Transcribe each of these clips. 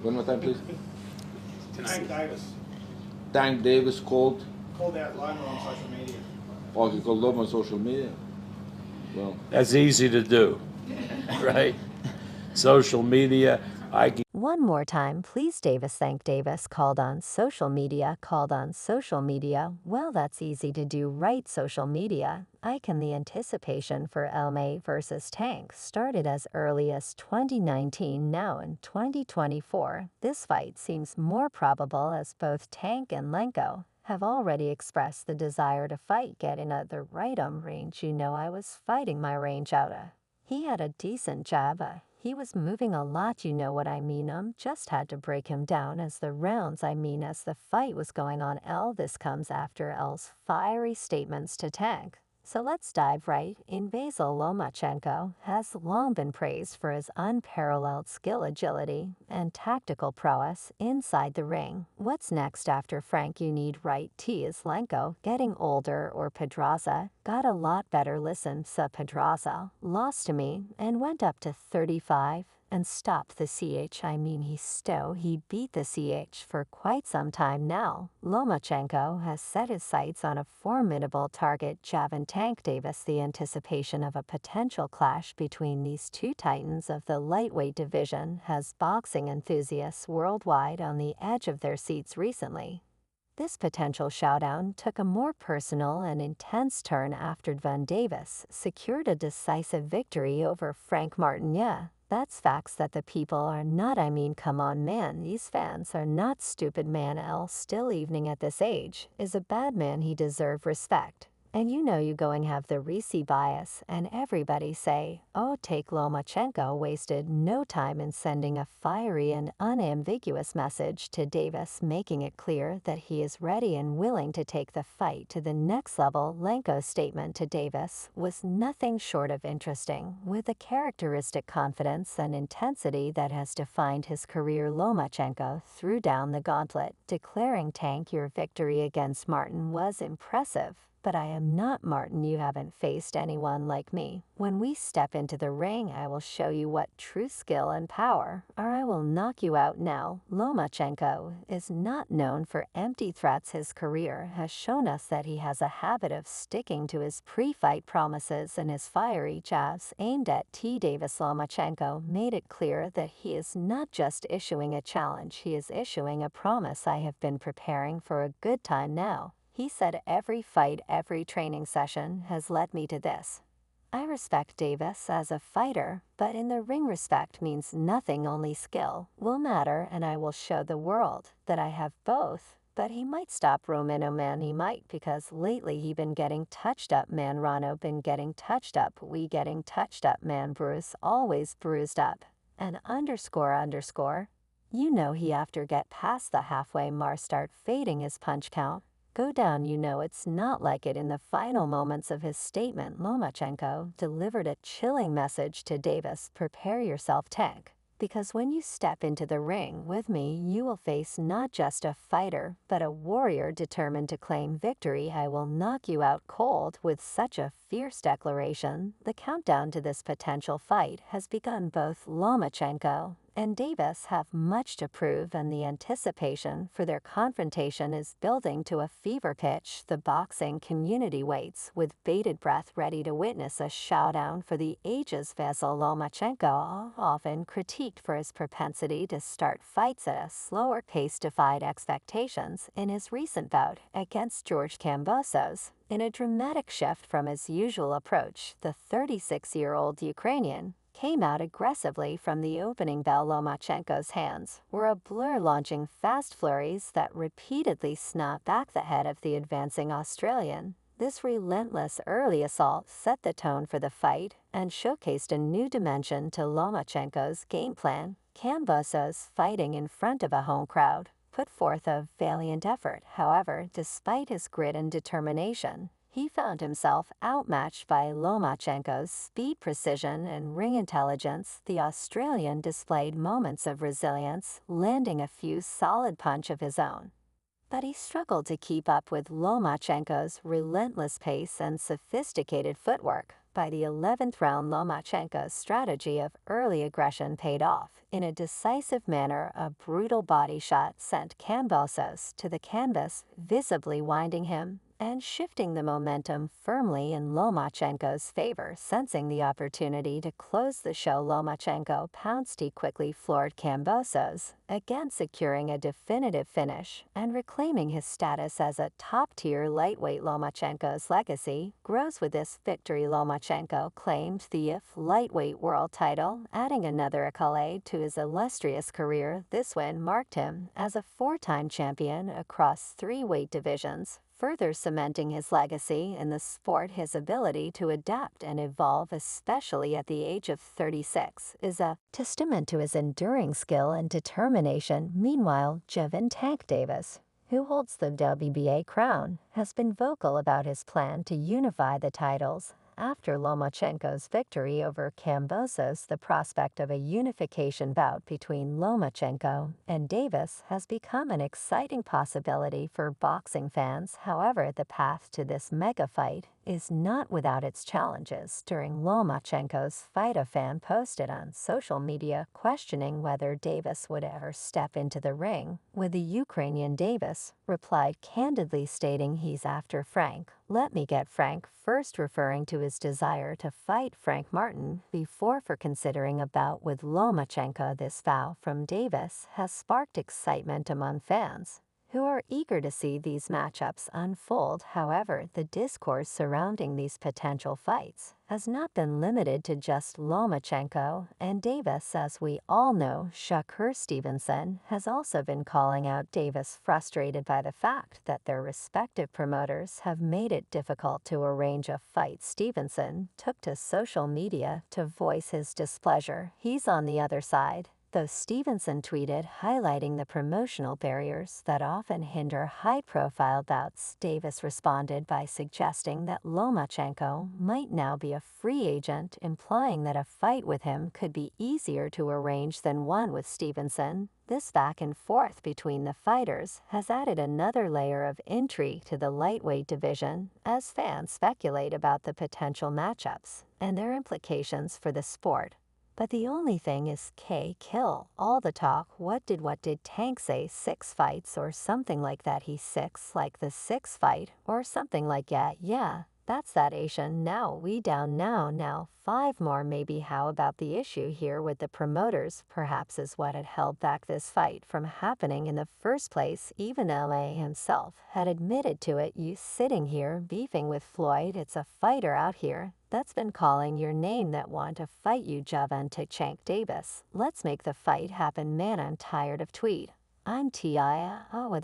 One more time, please. Tank Davis. Tank Davis called Out Loma on social media. Oh, he called Loma on social media? Well, that's easy to do, right? Social media, One more time, please. Davis. Thank Davis called on social media. Well, that's easy to do, right? Social media. The anticipation for LMA versus Tank started as early as 2019. Now in 2024, this fight seems more probable as both Tank and Lenko have already expressed the desire to fight. Getting at the right range, I was fighting my range out. He had a decent jab. He was moving a lot, you know what I mean. Just had to break him down as the rounds, as the fight was going on. This comes after L's fiery statements to Tank. So let's dive right in. Vasyl Lomachenko has long been praised for his unparalleled skill, agility, and tactical prowess inside the ring. What's next after Frank? You need right. Is Lenko getting older or Pedraza got a lot better? Listen, Pedraza lost to me and went up to 35 and stopped the he beat the CH for quite some time now. Lomachenko has set his sights on a formidable target, Javan Tank Davis. The anticipation of a potential clash between these two titans of the lightweight division has boxing enthusiasts worldwide on the edge of their seats recently. This potential showdown took a more personal and intense turn after Van Davis secured a decisive victory over Frank Martin. Yeah, that's facts that the people are not. Come on, man, these fans are not stupid. Man, L still evening at this age is a bad man. He deserve respect. And you going have the Risi bias, and everybody say, oh, take Lomachenko wasted no time in sending a fiery and unambiguous message to Davis, making it clear that he is ready and willing to take the fight to the next level. Lenko's statement to Davis was nothing short of interesting. With the characteristic confidence and intensity that has defined his career, Lomachenko threw down the gauntlet, declaring, Tank, your victory against Martin was impressive. But I am not Martin. You haven't faced anyone like me. When we step into the ring, I will show you what true skill and power, or I will knock you out now. Lomachenko is not known for empty threats. His career has shown us that he has a habit of sticking to his pre-fight promises, and his fiery jabs aimed at Davis. Lomachenko made it clear that he is not just issuing a challenge, he is issuing a promise. I have been preparing for a good time now. He said, every fight, every training session has led me to this. I respect Davis as a fighter, but in the ring respect means nothing. Only skill will matter, and I will show the world that I have both. But he might stop Romano, man, he might, because lately he been getting touched up, man. Rano been getting touched up, we getting touched up, man. Bruce always bruised up. And underscore. He after get past the halfway mark start fading his punch count. Go down. It's not like it. In the final moments of his statement, Lomachenko delivered a chilling message to Davis. Prepare yourself, Tank, because when you step into the ring with me, you will face not just a fighter, but a warrior determined to claim victory. I will knock you out cold. With such a fierce declaration, the countdown to this potential fight has begun. Both Lomachenko and Davis have much to prove, and the anticipation for their confrontation is building to a fever pitch. The boxing community waits with bated breath, ready to witness a showdown for the ages. Vasyl Lomachenko, often critiqued for his propensity to start fights at a slower pace, defied expectations in his recent bout against George Kambosos. In a dramatic shift from his usual approach, the 36-year-old Ukrainian came out aggressively from the opening bell. Lomachenko's hands were a blur, launching fast flurries that repeatedly snapped back the head of the advancing Australian. This relentless early assault set the tone for the fight and showcased a new dimension to Lomachenko's game plan. Kambosos, fighting in front of a home crowd, put forth a valiant effort. However, despite his grit and determination, he found himself outmatched by Lomachenko's speed, precision, and ring intelligence. The Australian displayed moments of resilience, landing a few solid punches of his own. but he struggled to keep up with Lomachenko's relentless pace and sophisticated footwork. By the 11th round, Lomachenko's strategy of early aggression paid off. In a decisive manner, a brutal body shot sent Kambosos to the canvas, visibly winding him and shifting the momentum firmly in Lomachenko's favor. Sensing the opportunity to close the show, Lomachenko pounced. He quickly floored Kambosos, again securing a definitive finish and reclaiming his status as a top-tier lightweight. Lomachenko's legacy grows with this victory. Lomachenko claimed the IF lightweight world title, adding another accolade to his illustrious career. This win marked him as a four-time champion across 3 weight divisions, further cementing his legacy in the sport. His ability to adapt and evolve, especially at the age of 36, is a testament to his enduring skill and determination. Meanwhile, Gervonta Davis, who holds the WBA crown, has been vocal about his plan to unify the titles. After Lomachenko's victory over Kambosos, the prospect of a unification bout between Lomachenko and Davis has become an exciting possibility for boxing fans. However, the path to this mega fight is not without its challenges. During Lomachenko's fight, a fan posted on social media questioning whether Davis would ever step into the ring, with the Ukrainian Davis replied candidly, stating he's after Frank. "Let me get Frank first," referring to his desire to fight Frank Martin before considering a bout with Lomachenko. This vow from Davis has sparked excitement among fans, who are eager to see these matchups unfold. However, the discourse surrounding these potential fights has not been limited to just Lomachenko and Davis. As we all know, Shakur Stevenson has also been calling out Davis, frustrated by the fact that their respective promoters have made it difficult to arrange a fight. Stevenson took to social media to voice his displeasure. He's on the other side, though. Stevenson tweeted, highlighting the promotional barriers that often hinder high-profile bouts. Davis responded by suggesting that Lomachenko might now be a free agent, implying that a fight with him could be easier to arrange than one with Stevenson. This back and forth between the fighters has added another layer of intrigue to the lightweight division, as fans speculate about the potential matchups and their implications for the sport. But the only thing is kill all the talk. What did Tank say? 6 fights or something like that? He's 6, like the 6th fight or something like yeah, that's that Asian. Now we down now 5 more maybe. How about the issue here with the promoters perhaps is what had held back this fight from happening in the first place? Even LA himself had admitted to it. You sitting here beefing with Floyd, it's a fighter out here that's been calling your name that want to fight you. Gervonta Davis, let's make the fight happen, man. I'm tired of tweet. I'm T.I.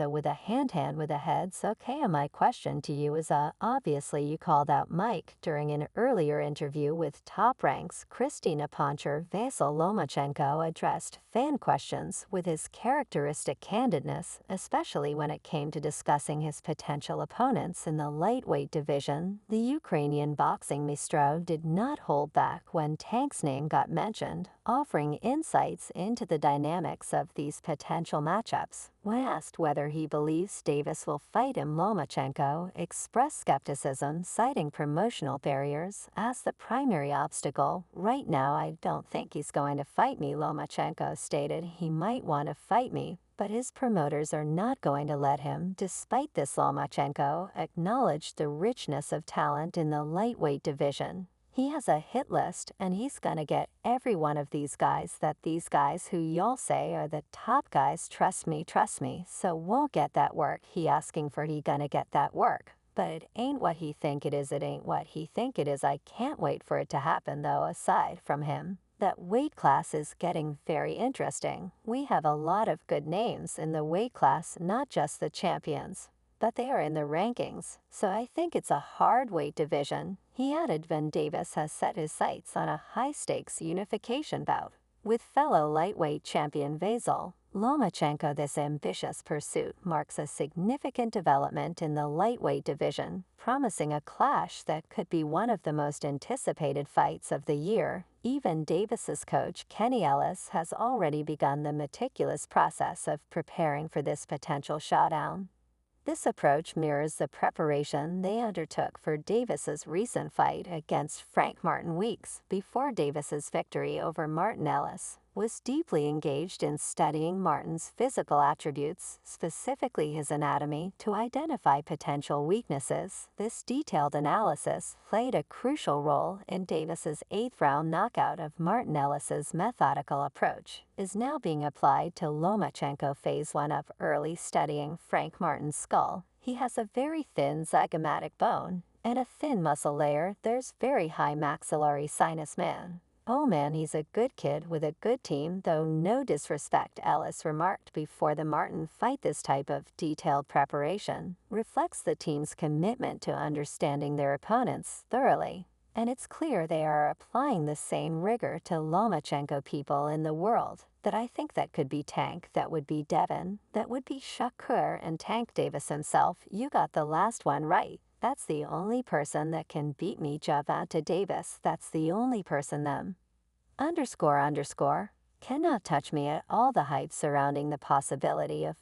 with a hand with a heads. Okay, my question to you is obviously you called out Mike during an earlier interview with Top Rank's Christina Poncher. Vasyl Lomachenko addressed fan questions with his characteristic candidness, especially when it came to discussing his potential opponents in the lightweight division. The Ukrainian boxing maestro did not hold back when Tank's name got mentioned, offering insights into the dynamics of these potential matchups. When asked whether he believes Davis will fight him, Lomachenko expressed skepticism, citing promotional barriers as the primary obstacle. "Right now, I don't think he's going to fight me," Lomachenko stated. "He might want to fight me, but his promoters are not going to let him." Despite this, Lomachenko acknowledged the richness of talent in the lightweight division. He has a hit list, and he's gonna get every one of these guys who y'all say are the top guys. Trust me, so won't get that work. He asking for he gonna get that work. But it ain't what he think it is, I can't wait for it to happen though. Aside from him, that weight class is getting very interesting. We have a lot of good names in the weight class, not just the champions, but they are in the rankings, so I think it's a hard weight division. He added when Davis has set his sights on a high-stakes unification bout with fellow lightweight champion Vasyl Lomachenko. This ambitious pursuit marks a significant development in the lightweight division, promising a clash that could be one of the most anticipated fights of the year. Even Davis's coach, Kenny Ellis, has already begun the meticulous process of preparing for this potential showdown. This approach mirrors the preparation they undertook for Davis's recent fight against Frank Martin weeks before Davis's victory over Martin Ellis was deeply engaged in studying Martin's physical attributes, specifically his anatomy, to identify potential weaknesses. This detailed analysis played a crucial role in Davis's 8th-round knockout of Martin Ellis's methodical approach is now being applied to Lomachenko phase 1 of early studying Frank Martin's skull. He has a very thin zygomatic bone and a thin muscle layer. There's very high maxillary sinus man. Oh man, he's a good kid with a good team, though no disrespect, Ellis remarked before the Martin fight. This type of detailed preparation reflects the team's commitment to understanding their opponents thoroughly, and it's clear they are applying the same rigor to Lomachenko. People in the world that I think that could be Tank, that would be Devin, that would be Shakur and Tank Davis himself. You got the last one right. That's the only person that can beat me, Gervonta Davis. That's the only person them. ___. Cannot touch me at all. The hype surrounding the possibility of